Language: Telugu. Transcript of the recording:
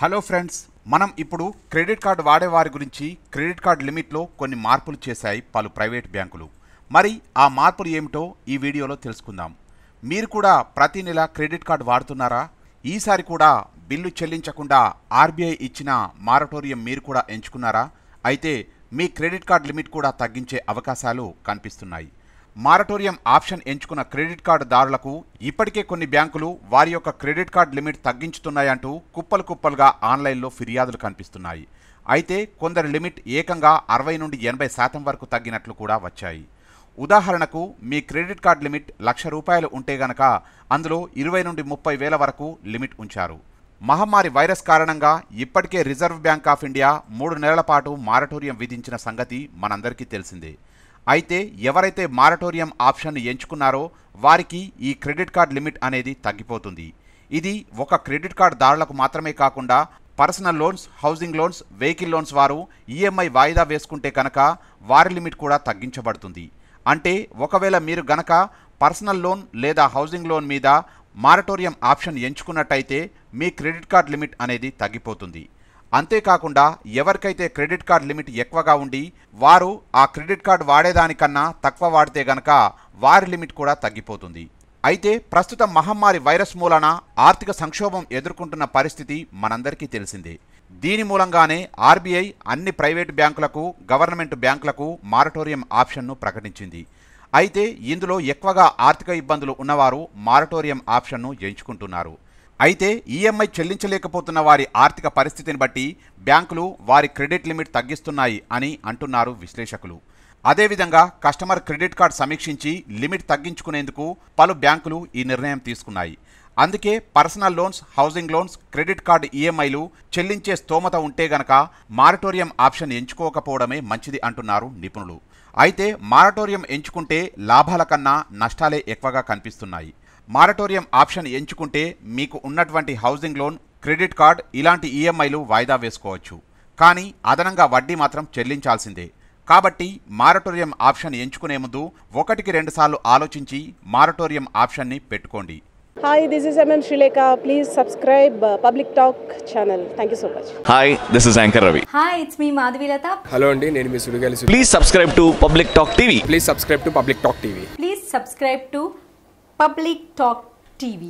హలో ఫ్రెండ్స్, మనం ఇప్పుడు క్రెడిట్ కార్డు వాడే వారి గురించి క్రెడిట్ కార్డు లిమిట్లో కొన్ని మార్పులు చేశాయి పలు ప్రైవేట్ బ్యాంకులు. మరి ఆ మార్పులు ఏమిటో ఈ వీడియోలో తెలుసుకుందాం. మీరు కూడా ప్రతి నెల క్రెడిట్ కార్డు వాడుతున్నారా? ఈసారి కూడా బిల్లు చెల్లించకుండా ఆర్బీఐ ఇచ్చిన మారటోరియం మీరు కూడా ఎంచుకున్నారా? అయితే మీ క్రెడిట్ కార్డు లిమిట్ కూడా తగ్గించే అవకాశాలు కనిపిస్తున్నాయి. మారటోరియం ఆప్షన్ ఎంచుకున్న క్రెడిట్ కార్డు దారులకు ఇప్పటికే కొన్ని బ్యాంకులు వారి యొక్క క్రెడిట్ కార్డు లిమిట్ తగ్గించుతున్నాయంటూ కుప్పలు కుప్పలుగా ఆన్లైన్లో ఫిర్యాదులు కనిపిస్తున్నాయి. అయితే కొందరి లిమిట్ ఏకంగా 60 నుండి 80% వరకు తగ్గినట్లు కూడా వచ్చాయి. ఉదాహరణకు మీ క్రెడిట్ కార్డు లిమిట్ ₹1,00,000 ఉంటే గనక అందులో 20 నుండి 30 వేల వరకు లిమిట్ ఉంచారు. మహమ్మారి వైరస్ కారణంగా ఇప్పటికే రిజర్వ్ బ్యాంక్ ఆఫ్ ఇండియా 3 నెలల పాటు మారటోరియం విధించిన సంగతి మనందరికీ తెలిసిందే. అయితే ఎవరైతే మారటోరియం ఆప్షన్ ఎంచుకున్నారో వారికి ఈ క్రెడిట్ కార్డ్ లిమిట్ అనేది తగ్గిపోతుంది. ఇది ఒక క్రెడిట్ కార్డ్ దారులకు మాత్రమే కాకుండా personal loans, housing loans, vehicle loans వారు ఈఎంఐ వాయిదా వేసుకుంటే కనుక వారి లిమిట్ కూడా తగ్గించబడుతుంది. అంటే ఒకవేళ మీరు గనక పర్సనల్ లోన్ లేదా హౌసింగ్ లోన్ మీద మారటోరియం ఆప్షన్ ఎంచుకున్నట్టయితే మీ క్రెడిట్ కార్డ్ లిమిట్ అనేది తగ్గిపోతుంది. అంతేకాకుండా ఎవరికైతే క్రెడిట్ కార్డ్ లిమిట్ ఎక్కువగా ఉండి వారు ఆ క్రెడిట్ కార్డు వాడేదానికన్నా తక్కువ వాడితే గనక వారి లిమిట్ కూడా తగ్గిపోతుంది. అయితే ప్రస్తుతం మహమ్మారి వైరస్ మూలన ఆర్థిక సంక్షోభం ఎదుర్కొంటున్న పరిస్థితి మనందరికీ తెలిసిందే. దీని మూలంగానే ఆర్బీఐ అన్ని ప్రైవేటు బ్యాంకులకు, గవర్నమెంట్ బ్యాంకులకు మారటోరియం ఆప్షన్ను ప్రకటించింది. అయితే ఇందులో ఎక్కువగా ఆర్థిక ఇబ్బందులు ఉన్నవారు మారటోరియం ఆప్షన్ను ఎంచుకుంటున్నారు. అయితే ఈఎంఐ చెల్లించలేకపోతున్న వారి ఆర్థిక పరిస్థితిని బట్టి బ్యాంకులు వారి క్రెడిట్ లిమిట్ తగ్గిస్తున్నాయి అని అంటున్నారు విశ్లేషకులు. అదేవిధంగా కస్టమర్ క్రెడిట్ కార్డ్ సమీక్షించి లిమిట్ తగ్గించుకునేందుకు పలు బ్యాంకులు ఈ నిర్ణయం తీసుకున్నాయి. అందుకే personal loans, housing loans, credit card ఈఎంఐలు చెల్లించే స్తోమత ఉంటే గనక మారటోరియం ఆప్షన్ ఎంచుకోకపోవడమే మంచిది అంటున్నారు నిపుణులు. అయితే మారటోరియం ఎంచుకుంటే లాభాల కన్నా నష్టాలే ఎక్కువగా కనిపిస్తున్నాయి. మారటోరియం ఆప్షన్ ఎంచుకుంటే మీకు ఉన్నటువంటి హౌసింగ్ లోన్, క్రెడిట్ కార్డ్ ఇలాంటి ఈఎంఐలు వాయిదా వేసుకోవచ్చు. కానీ అదనంగా వడ్డీ మాత్రం చెల్లించాల్సిందే. కాబట్టి మారటోరియం ఆప్షన్ ఎంచుకునే ముందు 1-2 సార్లు ఆలోచించి మారటోరియం ఆప్షన్ని పెట్టుకోండి. Hi, this is MM Srilekha. Please subscribe Public Talk channel. Thank you so much. Hi, this is Anchor Ravi. Hi, it's me Madhavilata. Hello andi, nenu mi Sudugali. Please subscribe to Public Talk TV. Please subscribe to Public Talk TV. Please subscribe to Public Talk TV.